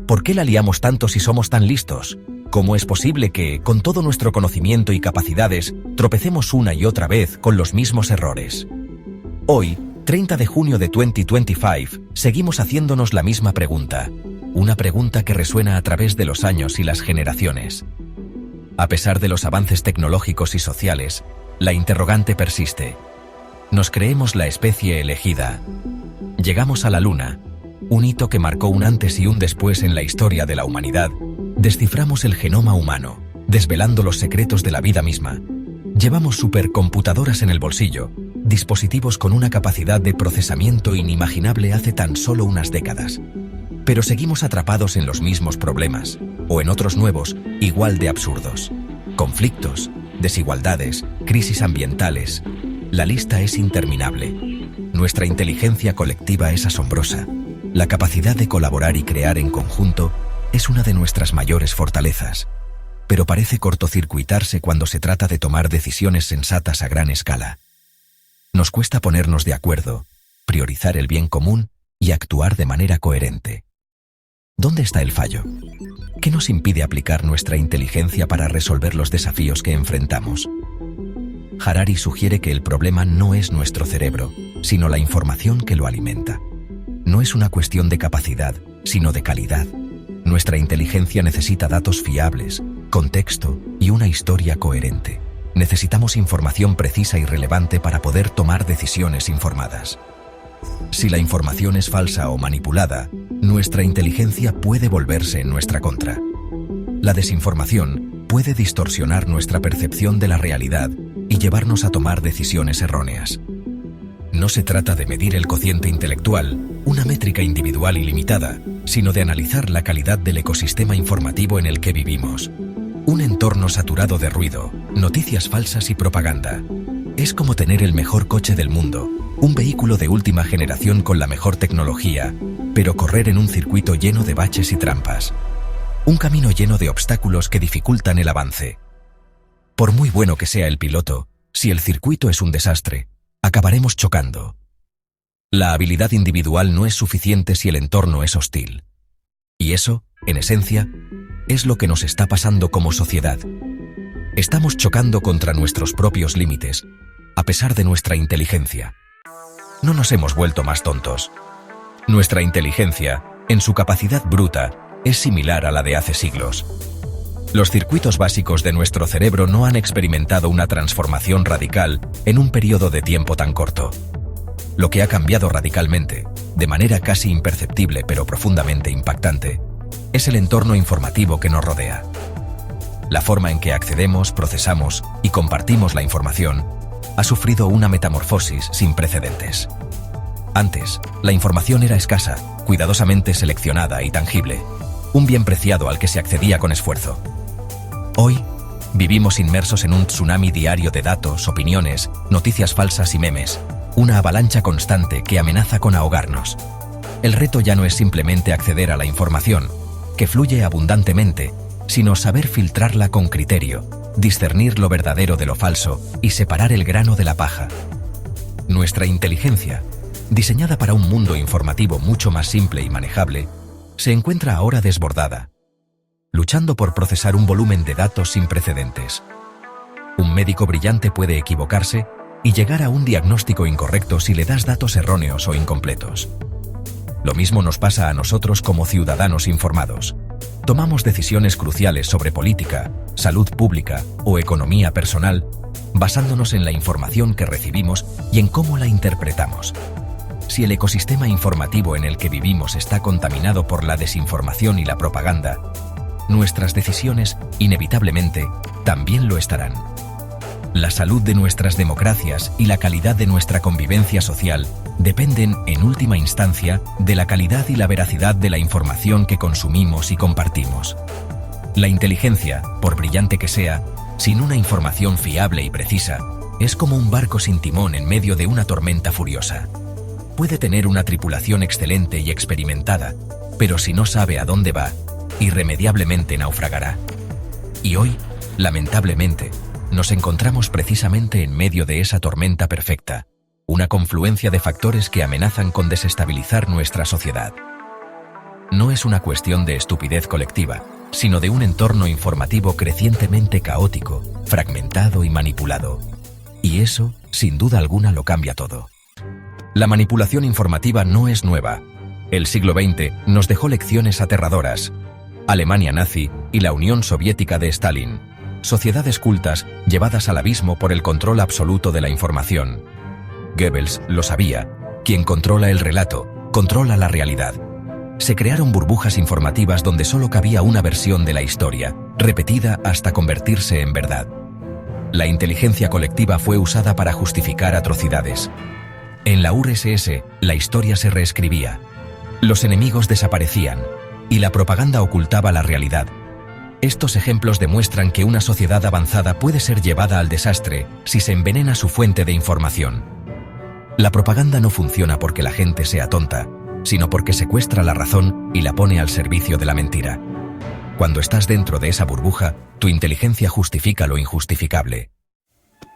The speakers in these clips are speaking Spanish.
¿Por qué la liamos tanto si somos tan listos? ¿Cómo es posible que, con todo nuestro conocimiento y capacidades, tropecemos una y otra vez con los mismos errores? Hoy, 30 de junio de 2025, seguimos haciéndonos la misma pregunta. Una pregunta que resuena a través de los años y las generaciones. A pesar de los avances tecnológicos y sociales, la interrogante persiste. ¿Nos creemos la especie elegida? Llegamos a la Luna, un hito que marcó un antes y un después en la historia de la humanidad. Desciframos el genoma humano, desvelando los secretos de la vida misma. Llevamos supercomputadoras en el bolsillo, dispositivos con una capacidad de procesamiento inimaginable hace tan solo unas décadas. Pero seguimos atrapados en los mismos problemas, o en otros nuevos, igual de absurdos. Conflictos, desigualdades, crisis ambientales. La lista es interminable. Nuestra inteligencia colectiva es asombrosa. La capacidad de colaborar y crear en conjunto es una de nuestras mayores fortalezas, pero parece cortocircuitarse cuando se trata de tomar decisiones sensatas a gran escala. Nos cuesta ponernos de acuerdo, priorizar el bien común y actuar de manera coherente. ¿Dónde está el fallo? ¿Qué nos impide aplicar nuestra inteligencia para resolver los desafíos que enfrentamos? Harari sugiere que el problema no es nuestro cerebro, sino la información que lo alimenta. No es una cuestión de capacidad, sino de calidad. Nuestra inteligencia necesita datos fiables, contexto y una historia coherente. Necesitamos información precisa y relevante para poder tomar decisiones informadas. Si la información es falsa o manipulada, nuestra inteligencia puede volverse en nuestra contra. La desinformación puede distorsionar nuestra percepción de la realidad y llevarnos a tomar decisiones erróneas. No se trata de medir el cociente intelectual, una métrica individual y limitada, sino de analizar la calidad del ecosistema informativo en el que vivimos. Un entorno saturado de ruido, noticias falsas y propaganda. Es como tener el mejor coche del mundo, un vehículo de última generación con la mejor tecnología, pero correr en un circuito lleno de baches y trampas. Un camino lleno de obstáculos que dificultan el avance. Por muy bueno que sea el piloto, si el circuito es un desastre, acabaremos chocando. La habilidad individual no es suficiente si el entorno es hostil. Y eso, en esencia, es lo que nos está pasando como sociedad. Estamos chocando contra nuestros propios límites, a pesar de nuestra inteligencia. No nos hemos vuelto más tontos. Nuestra inteligencia, en su capacidad bruta, es similar a la de hace siglos. Los circuitos básicos de nuestro cerebro no han experimentado una transformación radical en un periodo de tiempo tan corto. Lo que ha cambiado radicalmente, de manera casi imperceptible pero profundamente impactante, es el entorno informativo que nos rodea. La forma en que accedemos, procesamos y compartimos la información ha sufrido una metamorfosis sin precedentes. Antes, la información era escasa, cuidadosamente seleccionada y tangible, un bien preciado al que se accedía con esfuerzo. Hoy, vivimos inmersos en un tsunami diario de datos, opiniones, noticias falsas y memes, una avalancha constante que amenaza con ahogarnos. El reto ya no es simplemente acceder a la información, que fluye abundantemente, sino saber filtrarla con criterio, discernir lo verdadero de lo falso y separar el grano de la paja. Nuestra inteligencia, diseñada para un mundo informativo mucho más simple y manejable, se encuentra ahora desbordada, luchando por procesar un volumen de datos sin precedentes. Un médico brillante puede equivocarse y llegar a un diagnóstico incorrecto si le das datos erróneos o incompletos. Lo mismo nos pasa a nosotros como ciudadanos informados. Tomamos decisiones cruciales sobre política, salud pública o economía personal, basándonos en la información que recibimos y en cómo la interpretamos. Si el ecosistema informativo en el que vivimos está contaminado por la desinformación y la propaganda, nuestras decisiones, inevitablemente, también lo estarán. La salud de nuestras democracias y la calidad de nuestra convivencia social dependen, en última instancia, de la calidad y la veracidad de la información que consumimos y compartimos. La inteligencia, por brillante que sea, sin una información fiable y precisa, es como un barco sin timón en medio de una tormenta furiosa. Puede tener una tripulación excelente y experimentada, pero si no sabe a dónde va, irremediablemente naufragará. Y hoy, lamentablemente, nos encontramos precisamente en medio de esa tormenta perfecta, una confluencia de factores que amenazan con desestabilizar nuestra sociedad. no es una cuestión de estupidez colectiva, sino de un entorno informativo crecientemente caótico, fragmentado y manipulado. Y eso, sin duda alguna, lo cambia todo. La manipulación informativa no es nueva. El siglo XX nos dejó lecciones aterradoras. Alemania nazi y la Unión Soviética de Stalin. Sociedades cultas llevadas al abismo por el control absoluto de la información. Goebbels lo sabía. Quien controla el relato, controla la realidad. Se crearon burbujas informativas donde solo cabía una versión de la historia, repetida hasta convertirse en verdad. La inteligencia colectiva fue usada para justificar atrocidades. En la URSS, la historia se reescribía. Los enemigos desaparecían, y la propaganda ocultaba la realidad. Estos ejemplos demuestran que una sociedad avanzada puede ser llevada al desastre si se envenena su fuente de información. La propaganda no funciona porque la gente sea tonta, sino porque secuestra la razón y la pone al servicio de la mentira. Cuando estás dentro de esa burbuja, tu inteligencia justifica lo injustificable.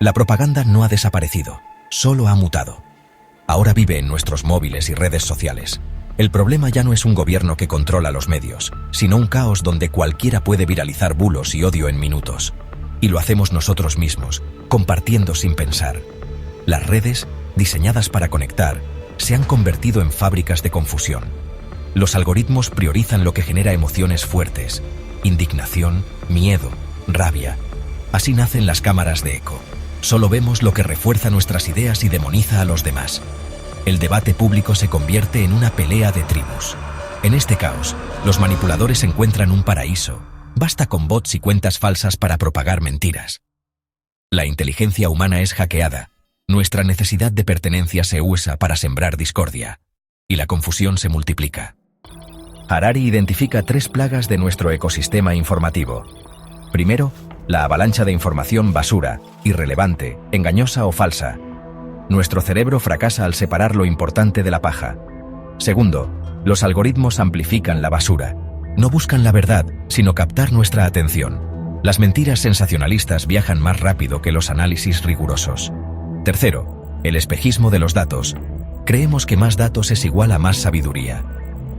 La propaganda no ha desaparecido, solo ha mutado. Ahora vive en nuestros móviles y redes sociales. El problema ya no es un gobierno que controla los medios, sino un caos donde cualquiera puede viralizar bulos y odio en minutos. Y lo hacemos nosotros mismos, compartiendo sin pensar. Las redes, diseñadas para conectar, se han convertido en fábricas de confusión. Los algoritmos priorizan lo que genera emociones fuertes: indignación, miedo, rabia. Así nacen las cámaras de eco. Solo vemos lo que refuerza nuestras ideas y demoniza a los demás. El debate público se convierte en una pelea de tribus. En este caos, los manipuladores encuentran un paraíso. Basta con bots y cuentas falsas para propagar mentiras. La inteligencia humana es hackeada. Nuestra necesidad de pertenencia se usa para sembrar discordia. Y la confusión se multiplica. Harari identifica 3 plagas de nuestro ecosistema informativo. Primero, la avalancha de información basura, irrelevante, engañosa o falsa. Nuestro cerebro fracasa al separar lo importante de la paja. Segundo, los algoritmos amplifican la basura. No buscan la verdad, sino captar nuestra atención. Las mentiras sensacionalistas viajan más rápido que los análisis rigurosos. Tercero, el espejismo de los datos. Creemos que más datos es igual a más sabiduría.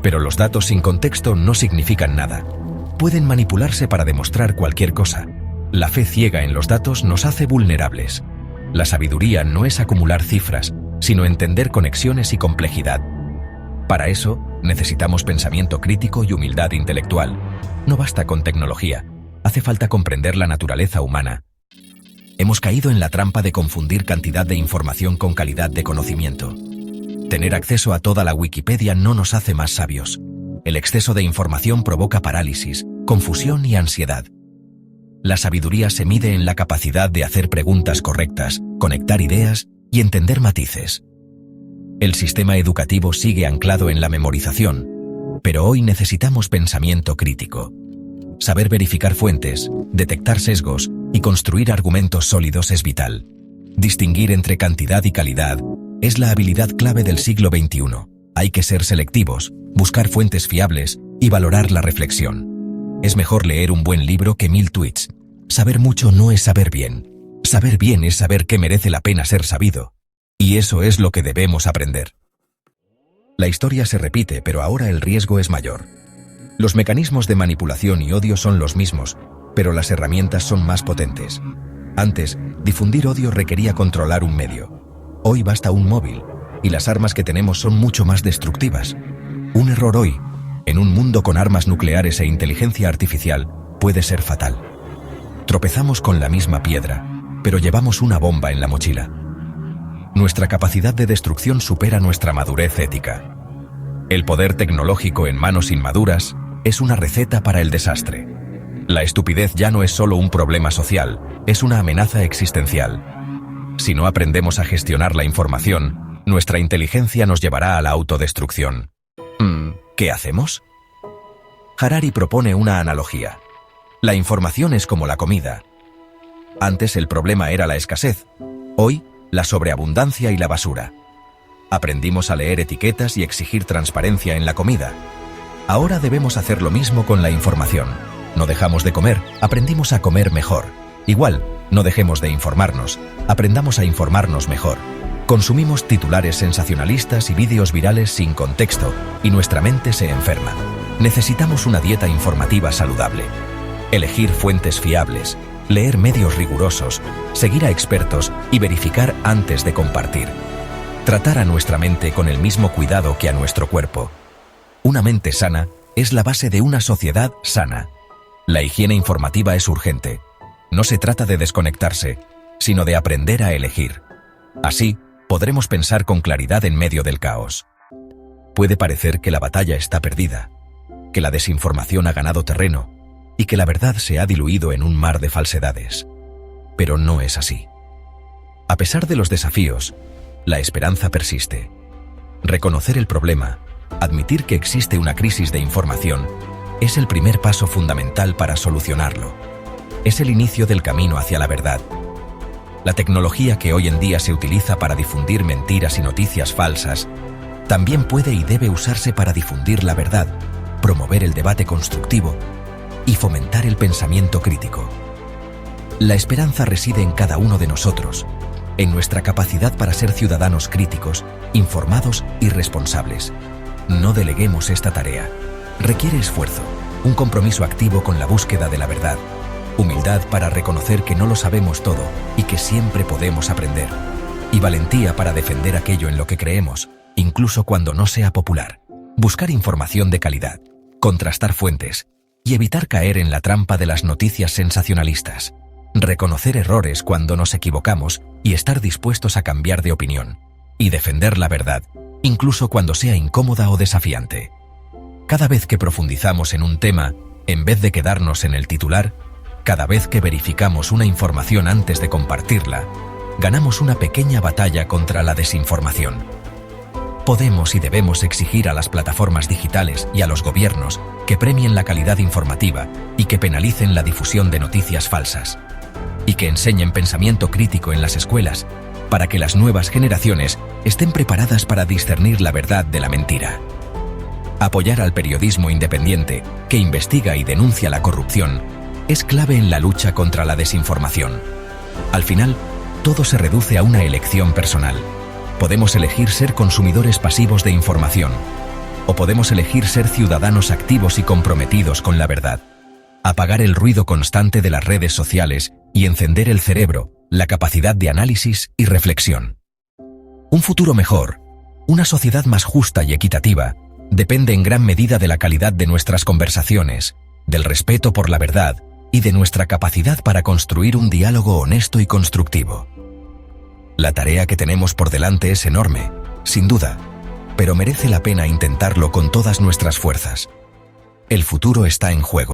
Pero los datos sin contexto no significan nada. Pueden manipularse para demostrar cualquier cosa. La fe ciega en los datos nos hace vulnerables. La sabiduría no es acumular cifras, sino entender conexiones y complejidad. Para eso, necesitamos pensamiento crítico y humildad intelectual. No basta con tecnología, hace falta comprender la naturaleza humana. Hemos caído en la trampa de confundir cantidad de información con calidad de conocimiento. Tener acceso a toda la Wikipedia no nos hace más sabios. El exceso de información provoca parálisis, confusión y ansiedad. La sabiduría se mide en la capacidad de hacer preguntas correctas, conectar ideas y entender matices. El sistema educativo sigue anclado en la memorización, pero hoy necesitamos pensamiento crítico. Saber verificar fuentes, detectar sesgos y construir argumentos sólidos es vital. Distinguir entre cantidad y calidad es la habilidad clave del siglo XXI. Hay que ser selectivos, buscar fuentes fiables y valorar la reflexión. Es mejor leer un buen libro que 1000 tweets. Saber mucho no es saber bien. Saber bien es saber que merece la pena ser sabido. Y eso es lo que debemos aprender. La historia se repite, pero ahora el riesgo es mayor. Los mecanismos de manipulación y odio son los mismos, pero las herramientas son más potentes. Antes, difundir odio requería controlar un medio. Hoy basta un móvil, y las armas que tenemos son mucho más destructivas. Un error hoy, en un mundo con armas nucleares e inteligencia artificial, puede ser fatal. Tropezamos con la misma piedra, pero llevamos una bomba en la mochila. Nuestra capacidad de destrucción supera nuestra madurez ética. El poder tecnológico en manos inmaduras es una receta para el desastre. La estupidez ya no es solo un problema social, es una amenaza existencial. Si no aprendemos a gestionar la información, nuestra inteligencia nos llevará a la autodestrucción. ¿Qué hacemos? Harari propone una analogía. La información es como la comida. Antes el problema era la escasez. Hoy, la sobreabundancia y la basura. Aprendimos a leer etiquetas y exigir transparencia en la comida. Ahora debemos hacer lo mismo con la información. No dejamos de comer, aprendimos a comer mejor. Igual, no dejemos de informarnos, aprendamos a informarnos mejor. Consumimos titulares sensacionalistas y vídeos virales sin contexto, y nuestra mente se enferma. Necesitamos una dieta informativa saludable, elegir fuentes fiables, leer medios rigurosos, seguir a expertos y verificar antes de compartir. Tratar a nuestra mente con el mismo cuidado que a nuestro cuerpo. Una mente sana es la base de una sociedad sana. La higiene informativa es urgente. No se trata de desconectarse, sino de aprender a elegir. Así, podremos pensar con claridad en medio del caos. Puede parecer que la batalla está perdida, que la desinformación ha ganado terreno y que la verdad se ha diluido en un mar de falsedades. Pero no es así. A pesar de los desafíos, la esperanza persiste. Reconocer el problema, admitir que existe una crisis de información, es el primer paso fundamental para solucionarlo. Es el inicio del camino hacia la verdad. La tecnología que hoy en día se utiliza para difundir mentiras y noticias falsas, también puede y debe usarse para difundir la verdad, promover el debate constructivo y fomentar el pensamiento crítico. La esperanza reside en cada uno de nosotros, en nuestra capacidad para ser ciudadanos críticos, informados y responsables. No deleguemos esta tarea. Requiere esfuerzo, un compromiso activo con la búsqueda de la verdad, humildad para reconocer que no lo sabemos todo y que siempre podemos aprender, y valentía para defender aquello en lo que creemos, incluso cuando no sea popular. Buscar información de calidad, contrastar fuentes y evitar caer en la trampa de las noticias sensacionalistas. Reconocer errores cuando nos equivocamos y estar dispuestos a cambiar de opinión. Y defender la verdad, incluso cuando sea incómoda o desafiante. Cada vez que profundizamos en un tema, en vez de quedarnos en el titular, cada vez que verificamos una información antes de compartirla, ganamos una pequeña batalla contra la desinformación. Podemos y debemos exigir a las plataformas digitales y a los gobiernos que premien la calidad informativa y que penalicen la difusión de noticias falsas. Y que enseñen pensamiento crítico en las escuelas para que las nuevas generaciones estén preparadas para discernir la verdad de la mentira. Apoyar al periodismo independiente que investiga y denuncia la corrupción es clave en la lucha contra la desinformación. Al final, todo se reduce a una elección personal. Podemos elegir ser consumidores pasivos de información, o podemos elegir ser ciudadanos activos y comprometidos con la verdad. Apagar el ruido constante de las redes sociales y encender el cerebro, la capacidad de análisis y reflexión. Un futuro mejor, una sociedad más justa y equitativa, depende en gran medida de la calidad de nuestras conversaciones, del respeto por la verdad y de nuestra capacidad para construir un diálogo honesto y constructivo. La tarea que tenemos por delante es enorme, sin duda, pero merece la pena intentarlo con todas nuestras fuerzas. El futuro está en juego.